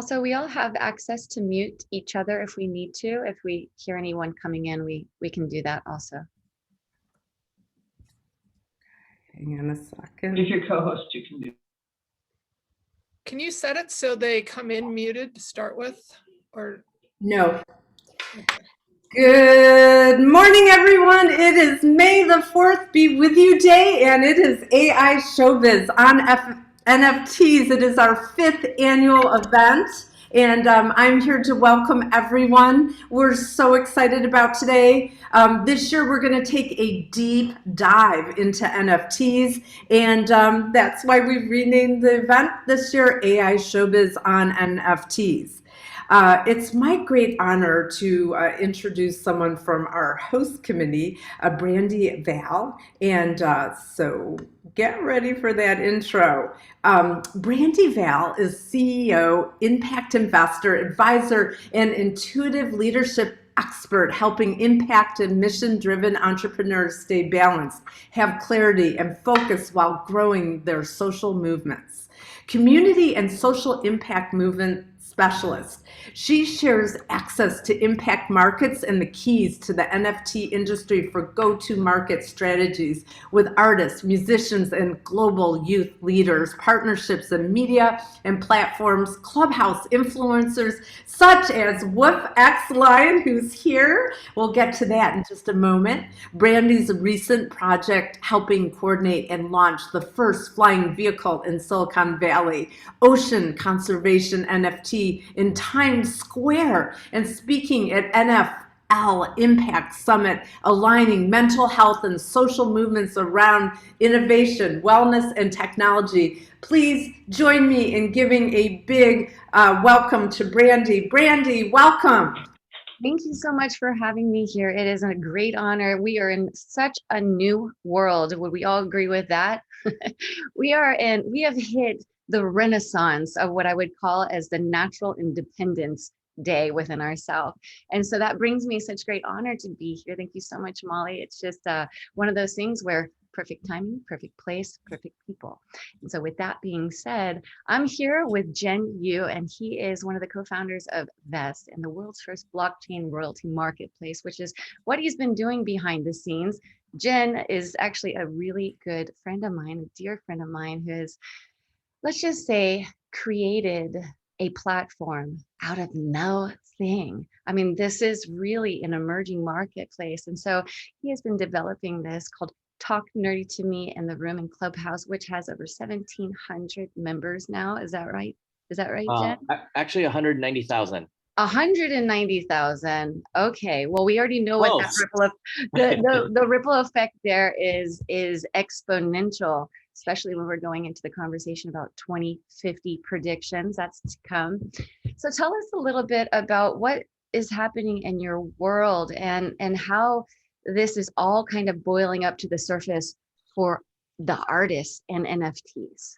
Also, we all have access to mute each other if we need to. If we hear anyone coming in, we can do that also. Hang on a second. If you're co-host, you can do. Can you set it so they come in muted to start with, or? No. Good morning, everyone. It is May the 4th Be With You Day, and it is AI Showbiz on NFTs. It is our 5th annual event, and I'm here to welcome everyone. We're so excited about today. This year, we're going to take a deep dive into NFTs, and that's why we renamed the event this year AI Showbiz on NFTs. It's my great honor to introduce someone from our host committee, Brandi Veil, and so get ready for that intro. Brandi Veil is CEO, impact investor, advisor, and intuitive leadership expert, helping impact and mission-driven entrepreneurs stay balanced, have clarity, and focus while growing their social movements. Community and social impact movement specialist. She shares access to impact markets and the keys to the NFT industry for go-to-market strategies with artists, musicians, and global youth leaders, partnerships in media and platforms, clubhouse influencers such as Wolf X Lion, who's here. We'll get to that in just a moment. Brandi's recent project helping coordinate and launch the first flying vehicle in Silicon Valley, Ocean Conservation NFT in Times Square, and speaking at NFL Impact Summit, aligning mental health and social movements around innovation, wellness, and technology. Please join me in giving a big welcome to Brandi. Brandi, welcome. Thank you so much for having me here. It is a great honor. We are in such a new world. Would we all agree with that? We have hit the renaissance of what I would call as the natural independence day within ourselves. And so that brings me such great honor to be here. Thank you so much, Molly. It's just one of those things where perfect timing, perfect place, perfect people. And so with that being said, I'm here with Jin Ju, and he is one of the co-founders of Vest and the world's first blockchain royalty marketplace, which is what he's been doing behind the scenes. Jin is actually a really good friend of mine, a dear friend of mine, who is, let's just say, created a platform out of nothing. I mean, this is really an emerging marketplace. And so he has been developing this called Talk Nerdy to Me in the Room in Clubhouse, which has over 1,700 members now. Is that right? Is that right, Jen? Actually, 190,000. 190,000. Okay. Well, we already know what the ripple effect there is exponential, especially when we're going into the conversation about 2050 predictions. That's to come. So tell us a little bit about what is happening in your world and how this is all kind of boiling up to the surface for the artists and NFTs.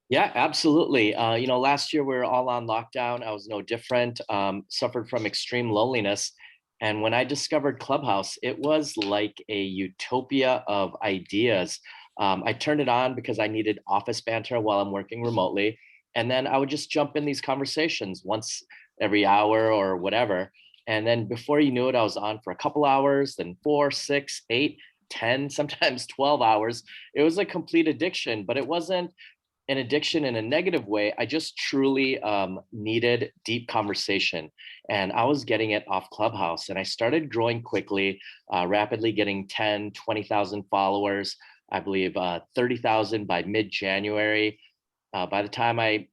Yeah, absolutely. Last year we were all on lockdown. I was no different, suffered from extreme loneliness. And when I discovered Clubhouse, it was like a utopia of ideas. I turned it on because I needed office banter while I'm working remotely. And then I would just jump in these conversations once every hour or whatever. And then before you knew it, I was on for a couple hours, then 4, 6, 8, 10, sometimes 12 hours. It was a complete addiction, but it wasn't an addiction in a negative way. I just truly needed deep conversation, and I was getting it off Clubhouse. And I started growing quickly, rapidly getting 10, 20,000 followers. I believe 30,000 by mid-January. By the time I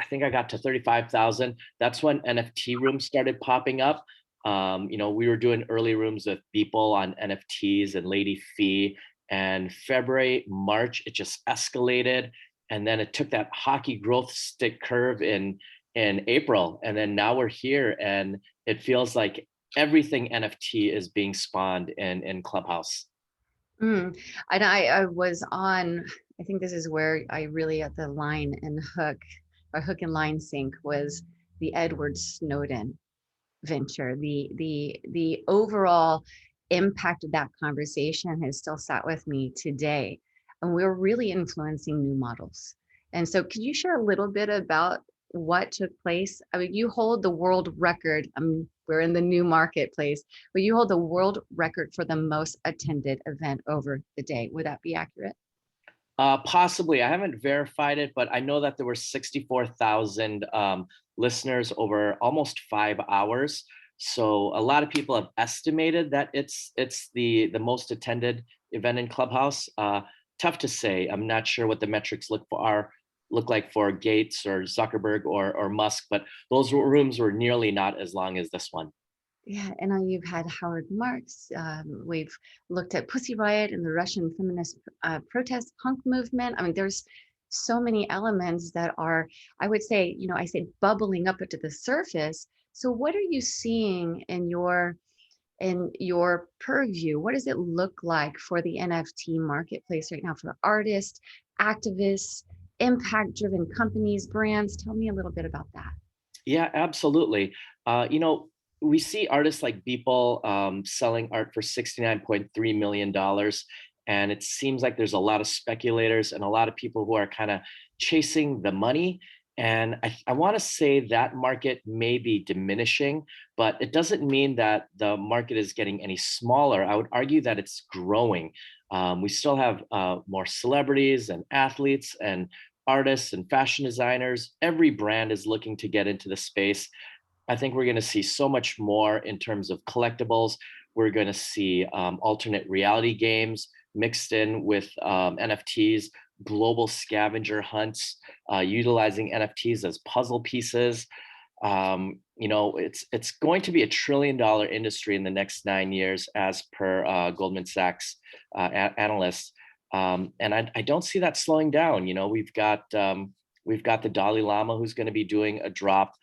think I got to 35,000. That's when NFT rooms started popping up. We were doing early rooms with people on NFTs and Lady Fee. And February, March, it just escalated. And then it took that hockey growth stick curve in April. And then now we're here, and it feels like everything NFT is being spawned in Clubhouse. And I was on, I think this is where I really at the line and hook and line sync was the Edward Snowden venture. The overall impact of that conversation has still sat with me today. And we're really influencing new models. And so could you share a little bit about what took place? I mean, you hold the world record. We're in the new marketplace, but you hold the world record for the most attended event over the day. Would that be accurate? Possibly. I haven't verified it, but I know that there were 64,000 listeners over almost 5 hours. So a lot of people have estimated that it's the most attended event in Clubhouse. Tough to say. I'm not sure what the metrics look like for Gates or Zuckerberg or Musk, but those rooms were nearly not as long as this one. Yeah, and you've had Howard Marks. We've looked at Pussy Riot and the Russian feminist protest punk movement. I mean, there's so many elements that are, I would say, I say bubbling up to the surface. So what are you seeing in your purview? What does it look like for the NFT marketplace right now for artists, activists, impact-driven companies, brands? Tell me a little bit about that. Yeah, absolutely. We see artists like Beeple selling art for $69.3 million. And it seems like there's a lot of speculators and a lot of people who are kind of chasing the money. And I want to say that market may be diminishing, but it doesn't mean that the market is getting any smaller. I would argue that it's growing. We still have more celebrities and athletes and artists and fashion designers. Every brand is looking to get into the space. I think we're going to see so much more in terms of collectibles. We're going to see alternate reality games mixed in with NFTs, global scavenger hunts, utilizing NFTs as puzzle pieces. It's going to be $1 trillion industry in the next 9 years, as per Goldman Sachs analysts. And I don't see that slowing down. We've got the Dalai Lama, who's going to be doing a drop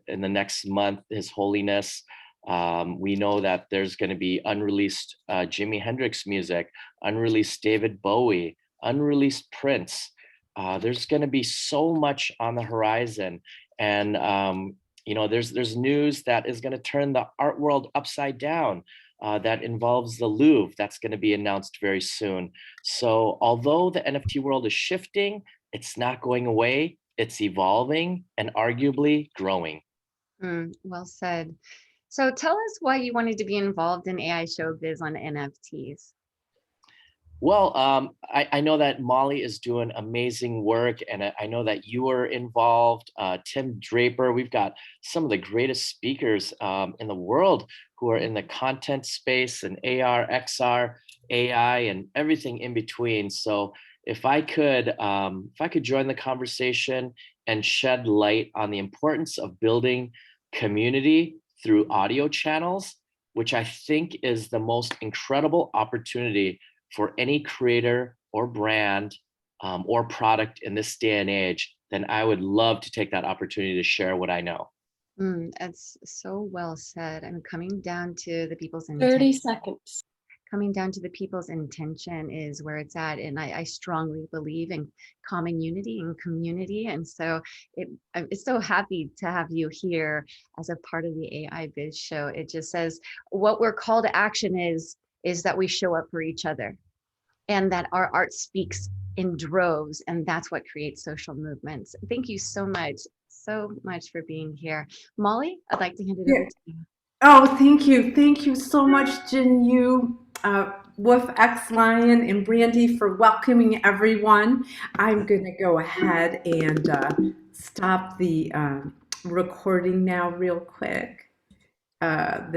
in the next month, His Holiness. We know that there's going to be unreleased Jimi Hendrix music, unreleased David Bowie, unreleased Prince. There's going to be so much on the horizon. And, there's news that is going to turn the art world upside down. That involves the Louvre. That's going to be announced very soon. So although the NFT world is shifting, it's not going away. It's evolving and arguably growing. Well said. So tell us why you wanted to be involved in AI Showbiz on NFTs. Well, I know that Molly is doing amazing work, and I know that you are involved. Tim Draper, we've got some of the greatest speakers in the world who are in the content space and AR, XR, AI, and everything in between. So if I could join the conversation and shed light on the importance of building community through audio channels, which I think is the most incredible opportunity for any creator or brand or product in this day and age, then I would love to take that opportunity to share what I know. That's so well said. I'm coming down to the people's 30 seconds. Coming down to the people's intention is where it's at. And I strongly believe in common unity and community. And so I'm so happy to have you here as a part of the AI Biz Show. It just says what we're called to action is that we show up for each other and that our art speaks in droves. And that's what creates social movements. Thank you so much for being here. Molly, I'd like to hand it over to you. Oh, thank you. Thank you so much, Jin Ju, Wolf X Lion, and Brandi for welcoming everyone. I'm going to go ahead and stop the recording now real quick. There